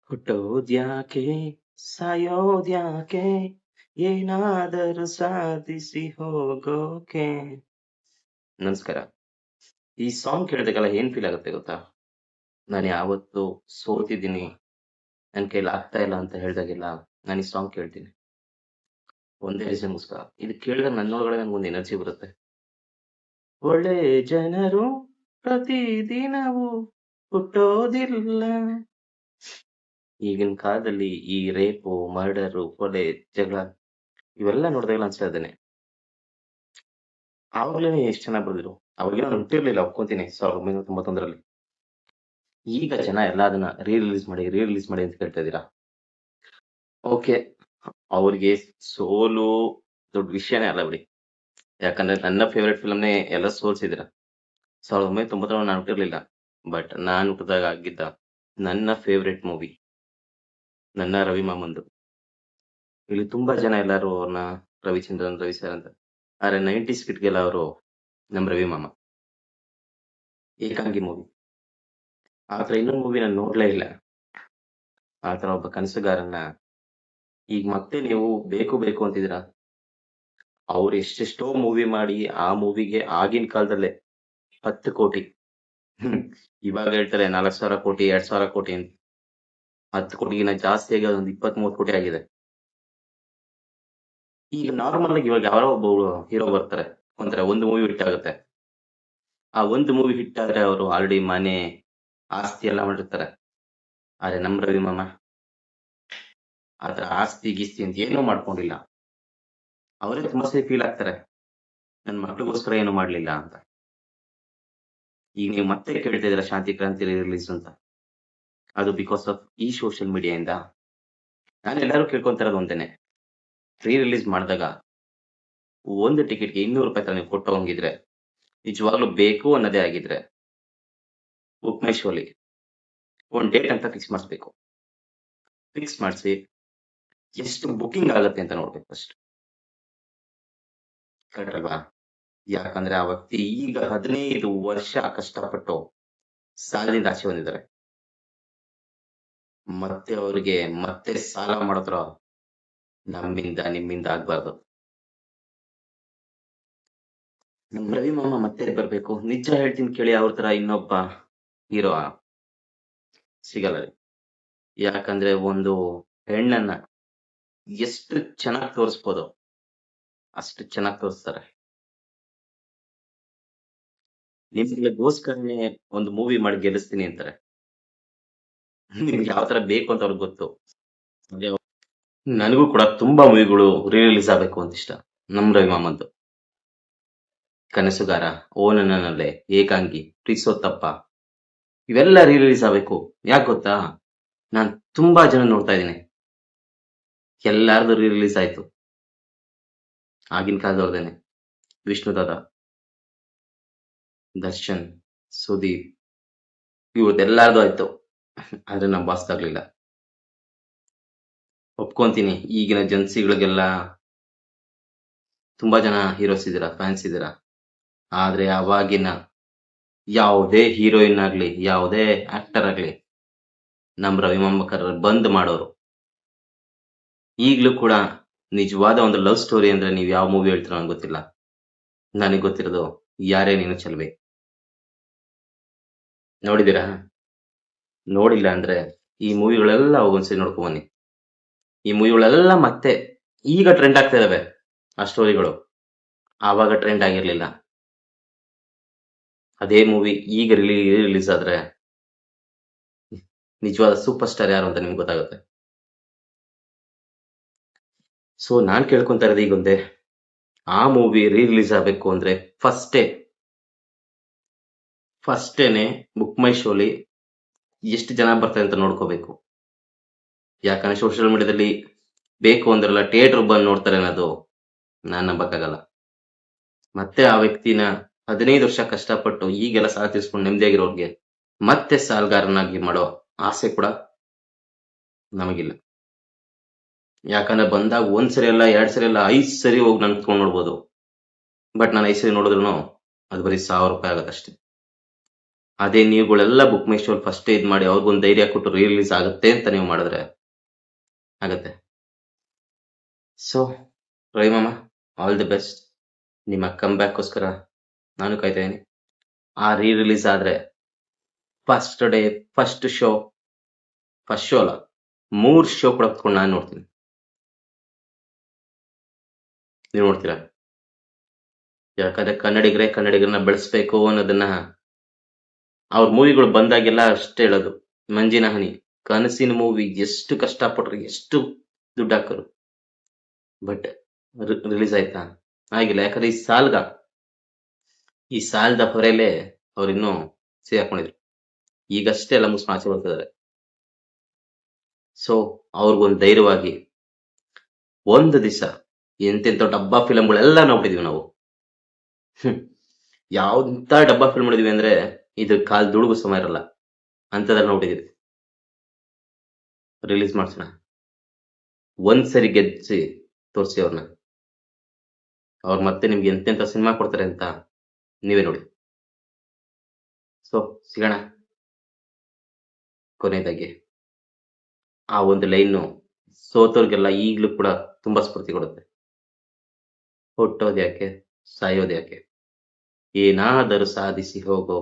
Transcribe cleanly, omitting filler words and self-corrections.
ಹುಟ್ಟೋದ್ಯಾಕೆ ಸಾಯೋದ್ಯಾಕೆ ಏನಾದರೂ ಸಾಧಿಸಿ ಹೋಗೋಕೆ. ನಮಸ್ಕಾರ. ಈ ಸಾಂಗ್ ಕೇಳಿದಾಗೆಲ್ಲ ಏನ್ ಫೀಲ್ ಆಗುತ್ತೆ ಗೊತ್ತಾ? ನಾನು ಯಾವತ್ತು ಸೋತಿದ್ದೀನಿ, ನನ್ ಕೈಲಿ ಆಗ್ತಾ ಇಲ್ಲ ಅಂತ ಹೇಳಿದಾಗೆಲ್ಲ ನಾನು ಈ ಸಾಂಗ್ ಕೇಳ್ತೀನಿ. ಒಂದೇ ರೀಸನ್ಗೋಸ್ಕರ. ಇದು ಕೇಳಿದ್ರೆ ನನ್ನೊಳಗಡೆ ನನ್ಗೊಂದು ಎನರ್ಜಿ ಬರುತ್ತೆ. ಒಳ್ಳೆ ಜನರು ಪ್ರತಿದಿನವೂ ಹುಟ್ಟೋದಿಲ್ಲ. ಈಗಿನ ಕಾಲದಲ್ಲಿ ಈ ರೇಪು, ಮರ್ಡರು, ಕೊಲೆ, ಜಗಳ ಇವೆಲ್ಲ ನೋಡಿದಾಗೆಲ್ಲ ಅನ್ಸ್ತಾ ಇದ್ದೇನೆ. ಆವಾಗ್ಲೇ ಎಷ್ಟು ಚೆನ್ನಾಗಿ ಬರ್ದಿದ್ರು. ಅವಾಗೇನೋ ನಾನು ಹುಟ್ಟಿರ್ಲಿಲ್ಲ, ಒಪ್ಕೊಂತೀನಿ, 1991ರಲ್ಲಿ. ಈಗ ಜನ ಎಲ್ಲ ಅದನ್ನ ರೀ ರಿಲೀಸ್ ಮಾಡಿ ಅಂತ ಕೇಳ್ತಾ ಇದ್ದೀರಾ. ಓಕೆ, ಅವ್ರಿಗೆ ಸೋಲು ದೊಡ್ಡ ವಿಷಯನೇ ಅಲ್ಲ ಬಿಡಿ. ಯಾಕಂದ್ರೆ ನನ್ನ ಫೇವ್ರೆಟ್ ಫಿಲ್ಮ್ನೇ ಎಲ್ಲ ಸೋಲ್ಸಿದ್ರ. 1990 ನಾನು ಹುಟ್ಟಿರ್ಲಿಲ್ಲ, ಬಟ್ ನಾನು ಹುಟ್ಟಿದಾಗ ಆಗಿದ್ದ ನನ್ನ ಫೇವ್ರೆಟ್ ಮೂವಿ ನನ್ನ ರವಿ ಮಾಮಂದು. ಇಲ್ಲಿ ತುಂಬಾ ಜನ ಎಲ್ಲಾರು ಅವ್ರನ್ನ ರವಿಚಂದ್ರನ್, ರವಿ ಸರ್ ಅಂತ, ಆದ್ರೆ 90s ಕಿಟ್ಗೆಲ್ಲ ಅವರು ನಮ್ ರವಿ ಮಾಮ. ಏಕಾಂಗಿ ಮೂವಿ. ಆತರ ಇನ್ನೊಂದು ಮೂವಿ ನಾನು ನೋಡ್ಲೇ ಇಲ್ಲ. ಆತರ ಒಬ್ಬ ಕನಸುಗಾರನ್ನ ಈಗ ಮತ್ತೆ ನೀವು ಬೇಕು ಬೇಕು ಅಂತಿದ್ದೀರಾ. ಅವ್ರು ಎಷ್ಟೆಷ್ಟೋ ಮೂವಿ ಮಾಡಿ ಆ ಮೂವಿಗೆ ಆಗಿನ ಕಾಲದಲ್ಲೇ 10 ಕೋಟಿ, ಇವಾಗ ಹೇಳ್ತಾರೆ 4,000 ಕೋಟಿ, 2,000 ಕೋಟಿ ಅಂತ. 10 ಕೋಟಿಗಿನ ಜಾಸ್ತಿ ಆಗಿ ಅದೊಂದು 20-30 ಕೋಟಿ ಆಗಿದೆ. ಈಗ ನಾರ್ಮಲ್ ಆಗಿ ಇವಾಗ ಯಾರೋ ಒಬ್ಬ ಹೀರೋ ಬರ್ತಾರೆ, ಒಂಥರ ಒಂದು ಮೂವಿ ಹಿಟ್ ಆಗುತ್ತೆ. ಆ ಒಂದು ಮೂವಿ ಹಿಟ್ ಆದ್ರೆ ಅವರು ಆಲ್ರೆಡಿ ಮನೆ, ಆಸ್ತಿ ಎಲ್ಲ ಮಾಡಿರ್ತಾರೆ. ಆದ್ರೆ ನಮ್ ರವಿ ಮಾಮ ಆತರ ಆಸ್ತಿ ಗೀಸ್ತಿ ಅಂತ ಏನೂ ಮಾಡ್ಕೊಂಡಿಲ್ಲ. ಅವರೇ ತುಂಬಾ ಸರಿ ಫೀಲ್ ಆಗ್ತಾರೆ, ನನ್ ಮಕ್ಳಿಗೋಸ್ಕರ ಏನು ಮಾಡ್ಲಿಲ್ಲ ಅಂತ. ಈಗ ನೀವು ಮತ್ತೆ ಕೇಳ್ತಾ ಇದ್ದೀರಾ ಶಾಂತಿ ಕ್ರಾಂತಿ ರಿಲೀಸ್ ಅಂತ. ಅದು ಬಿಕಾಸ್ ಆಫ್ ಈ ಸೋಷಿಯಲ್ ಮೀಡಿಯಾದಿಂದ. ನಾನು ಎಲ್ಲರೂ ಕೇಳ್ಕೊಂತಿರೋದು ಒಂದೇನೆ, ರಿಲೀಸ್ ಮಾಡಿದಾಗ ಒಂದು ಟಿಕೆಟ್ಗೆ 200 ರೂಪಾಯಿ ತರ ನೀವು ಕೊಟ್ಟು ಹೋಗಿದ್ರೆ, ನಿಜವಾಗ್ಲೂ ಬೇಕು ಅನ್ನೋದೇ ಆಗಿದ್ರೆ, ಬುಕ್ ಮೈ ಶೋಲಿ ಒಂದು ಡೇಟ್ ಅಂತ ಫಿಕ್ಸ್ ಮಾಡಿಸ್ಬೇಕು. ಫಿಕ್ಸ್ ಮಾಡಿಸಿ ಎಷ್ಟು ಬುಕಿಂಗ್ ಆಗುತ್ತೆ ಅಂತ ನೋಡ್ಬೇಕು ಫಸ್ಟ್. ಕರೆಕ್ಟ್ ಅಲ್ವಾ? ಯಾಕಂದ್ರೆ ಆ ವ್ಯಕ್ತಿ ಈಗ 15 ವರ್ಷ ಕಷ್ಟಪಟ್ಟು ಸಾಲದಿಂದ ಆಚೆ ಬಂದಿದ್ದಾರೆ. ಮತ್ತೆ ಅವ್ರಿಗೆ ಮತ್ತೆ ಸಾಲ ಮಾಡಿದ್ರ ನಮ್ಮಿಂದ ನಿಮ್ಮಿಂದ ಆಗ್ಬಾರ್ದು. ನಮ್ ರವಿ ಮಾಮ ಮತ್ತೆ ಬರ್ಬೇಕು. ನಿಜ ಹೇಳ್ತೀನಿ ಕೇಳಿ, ಅವ್ರ ತರ ಇನ್ನೊಬ್ಬ ಹೀರೋ ಸಿಗಲ್ಲ. ಯಾಕಂದ್ರೆ ಒಂದು ಹೆಣ್ಣನ್ನ ಎಷ್ಟು ಚೆನ್ನಾಗಿ ತೋರಿಸ್ಬೋದು ಅಷ್ಟು ಚೆನ್ನಾಗಿ ತೋರಿಸ್ತಾರೆ. ನಿಮ್ಗಳಿಗೋಸ್ಕರನೇ ಒಂದು ಮೂವಿ ಮಾಡಿ ಗೆಲ್ಲಿಸ್ತೀನಿ ಅಂತಾರೆ. ನಿಮ್ಗೆ ಯಾವ ತರ ಬೇಕು ಅಂತ ಅವ್ರಿಗೆ ಗೊತ್ತು. ನನಗೂ ಕೂಡ ತುಂಬಾ ಮೂವಿಗಳು ರಿಲೀಸ್ ಆಗ್ಬೇಕು ಅಂತ ಇಷ್ಟ. ನಮ್ ರವಿ ಮಾಮಂದು ಕನಸುಗಾರ, ಓ ನನ್ನಲ್ಲೇ, ಏಕಾಂಗಿ, ಪ್ರೀತಿಸೋತಪ್ಪ ಇವೆಲ್ಲ ರಿಲೀಸ್ ಆಗ್ಬೇಕು. ಯಾಕೆ ಗೊತ್ತಾ? ನಾನ್ ತುಂಬಾ ಜನ ನೋಡ್ತಾ ಇದ್ದೀನಿ, ಎಲ್ಲಾರ್ದು ರಿಲೀಸ್ ಆಯ್ತು. ಆಗಿನ ಕಾಲದವ್ರದೇನೆ, ವಿಷ್ಣುದಾದ, ದರ್ಶನ್, ಸುದೀಪ್, ಇವ್ರದ್ದೆಲ್ಲಾರ್ದು ಆಯ್ತು. ಆದ್ರೆ ನಮ್ ಬಾಸ್ದಾಗ್ಲಿಲ್ಲ. ಒಪ್ಕೊಂತೀನಿ, ಈಗಿನ ಜನ್ಸಿಗಳಿಗೆಲ್ಲ ತುಂಬಾ ಜನ ಹೀರೋಸ್ ಇದ್ದೀರಾ, ಫ್ಯಾನ್ಸ್ ಇದ್ದೀರಾ. ಆದ್ರೆ ಅವಾಗಿನ ಯಾವುದೇ ಹೀರೋಯಿನ್ ಆಗ್ಲಿ, ಯಾವುದೇ ಆಕ್ಟರ್ ಆಗ್ಲಿ, ನಮ್ ರವಿ ಮಾಮಕರ್ ಬಂದ್ ಮಾಡೋರು. ಈಗ್ಲೂ ಕೂಡ ನಿಜವಾದ ಒಂದು ಲವ್ ಸ್ಟೋರಿ ಅಂದ್ರೆ ನೀವ್ ಯಾವ ಮೂವಿ ಹೇಳ್ತೀರೋ ನಂಗೆ ಗೊತ್ತಿಲ್ಲ. ನನಗೆ ಗೊತ್ತಿರೋದು ಯಾರೇ ನೀನು ಚೆಲ್ವೆ. ನೋಡಿದೀರಾ? ನೋಡಿಲ್ಲ ಅಂದ್ರೆ ಈ ಮೂವಿಗಳೆಲ್ಲ ಹೋಗೊಂದ್ಸರಿ ನೋಡ್ಕೊಂಡ್ ಬನ್ನಿ. ಈ ಮೂವಿಗಳೆಲ್ಲ ಮತ್ತೆ ಈಗ ಟ್ರೆಂಡ್ ಆಗ್ತಾ ಇದಾವೆ. ಆ ಸ್ಟೋರಿಗಳು ಆವಾಗ ಟ್ರೆಂಡ್ ಆಗಿರ್ಲಿಲ್ಲ. ಅದೇ ಮೂವಿ ಈಗ ರಿಲೀಸ್ ಆದ್ರೆ ನಿಜವಾದ ಸೂಪರ್ ಸ್ಟಾರ್ ಯಾರು ಅಂತ ನಿಮ್ಗೆ ಗೊತ್ತಾಗುತ್ತೆ. ಸೊ ನಾನ್ ಕೇಳ್ಕೊಂತ ಇರೋದು ಈಗೊಂದೇ, ಆ ಮೂವಿ ರಿಲೀಸ್ ಆಗ್ಬೇಕು ಅಂದ್ರೆ ಫಸ್ಟೇನೆ ಬುಕ್ ಮೈ ಶೋಲಿ ಎಷ್ಟು ಜನ ಬರ್ತಾರೆ ಅಂತ ನೋಡ್ಕೋಬೇಕು. ಯಾಕಂದ್ರೆ ಸೋಷಿಯಲ್ ಮೀಡಿಯಾದಲ್ಲಿ ಬೇಕು ಅಂದ್ರಲ್ಲ ಥಿಯೇಟರ್ ಬಂದು ನೋಡ್ತಾರೆ ಅನ್ನೋದು ನಾನ್ ನಂಬಕ್ಕಾಗಲ್ಲ. ಮತ್ತೆ ಆ ವ್ಯಕ್ತಿನ 15 ವರ್ಷ ಕಷ್ಟಪಟ್ಟು ಈಗೆಲ್ಲ ಸಾಲ ತೀರ್ಸ್ಕೊಂಡು ನೆಮ್ಮದಿಯಾಗಿರೋರ್ಗೆ ಮತ್ತೆ ಸಾಲಗಾರನಾಗಿ ಮಾಡೋ ಆಸೆ ಕೂಡ ನಮಗಿಲ್ಲ. ಯಾಕಂದ್ರೆ ಬಂದಾಗ 1 ಸರಿ ಅಲ್ಲ, 2 ಸರಿ ಅಲ್ಲ, 5 ಸರಿ ಹೋಗಿ ನಾನು ಕುತ್ಕೊಂಡು ನೋಡ್ಬೋದು. ಬಟ್ ನಾನು 5 ಸರಿ ನೋಡಿದ್ರು ಅದು ಬರೀ 1,000 ರೂಪಾಯಿ ಆಗತ್ತಷ್ಟೇ. ಅದೇ ನೀವುಗಳೆಲ್ಲ ಬುಕ್ ಮೈ ಶೋ ಫಸ್ಟ್ ಇದ್ ಮಾಡಿ ಅವ್ರಿಗೊಂದು ಧೈರ್ಯ ಕೊಟ್ಟು ರಿಲೀಸ್ ಆಗುತ್ತೆ ಅಂತ ನೀವು ಮಾಡಿದ್ರೆ ಆಗತ್ತೆ. ಸೊ ರವಿ ಮಾಮ, ಆಲ್ ದಿ ಬೆಸ್ಟ್. ನಿಮ್ಮ ಕಮ್ ಬ್ಯಾಕ್ಗೋಸ್ಕರ ನಾನು ಕಾಯ್ತಾ ಇದೀನಿ. ಆ ರಿಲೀಸ್ ಆದ್ರೆ ಫಸ್ಟ್ ಡೇ ಫಸ್ಟ್ ಶೋ ಅಲ್ಲ 3 ಶೋ ಕೂಡ ಕುತ್ಕೊಂಡು ನಾನು ನೋಡ್ತೀನಿ. ನೀವು ನೋಡ್ತೀರಾ? ಯಾಕಂದ್ರೆ ಕನ್ನಡಿಗರನ್ನ ಬೆಳೆಸ್ಬೇಕು ಅನ್ನೋದನ್ನ ಅವ್ರ ಮೂವಿಗಳು ಬಂದಾಗೆಲ್ಲ ಅಷ್ಟೇ ಹೇಳೋದು. ಮಂಜಿನ ಹನಿ ಕನಸಿನ ಮೂವಿ ಎಷ್ಟು ಕಷ್ಟಪಟ್ರು, ಎಷ್ಟು ದುಡ್ಡು ಹಾಕರು, ಬಟ್ ರಿಲೀಸ್ ಆಯ್ತಾ? ಆಗಿಲ್ಲ. ಯಾಕಂದ್ರೆ ಈ ಸಾಲದ ಹೊರೆಲೆ ಅವ್ರಿನ್ನೂ ಸಿಗಾಕೊಂಡಿದ್ರು. ಈಗಷ್ಟೇ ಎಲ್ಲ ಮುಸ್ಕು ಆಚೆ ಬರ್ತಿದ್ದಾರೆ. ಸೊ ಅವ್ರಿಗೊಂದು ಧೈರ್ಯವಾಗಿ ಒಂದು ದಿವಸ ಎಂತೆಂಥ ಡಬ್ಬಾ ಫಿಲಮ್ಗಳೆಲ್ಲ ನೋಡ್ಬಿಟ್ಟಿದೀವಿ ನಾವು. ಯಾವ್ದಂತ ಡಬ್ಬಾ ಫಿಲ್ಮ್ ನೋಡಿದೀವಿ ಅಂದ್ರೆ ಇದು ಕಾಲ್ ದುಡುಗು ಸಮ ಇರಲ್ಲ ಅಂತದೆಲ್ಲ ನೋಡಿದೀವಿ. ರಿಲೀಸ್ ಮಾಡ್ಸೋಣ, ಒಂದ್ಸರಿ ಗೆದ್ಸಿ ತೋರಿಸಿ ಅವ್ರನ್ನ. ಅವ್ರು ಮತ್ತೆ ನಿಮ್ಗೆ ಎಂತೆಂಥ ಸಿನಿಮಾ ಕೊಡ್ತಾರೆ ಅಂತ ನೀವೇ ನೋಡಿ. ಸೊ ಸಿಗೋಣ. ಕೊನೆಯದಾಗಿ ಆ ಒಂದು ಲೈನು ಸೋತವ್ರಿಗೆಲ್ಲ ಈಗಲೂ ಕೂಡ ತುಂಬಾ ಸ್ಫೂರ್ತಿ ಕೊಡುತ್ತೆ. ಹುಟ್ಟೋದ್ಯಾಕೆ, ಸಾಯೋದ್ಯಾಕೆ, ಏನಾದರೂ ಸಾಧಿಸಿ ಹೋಗೋ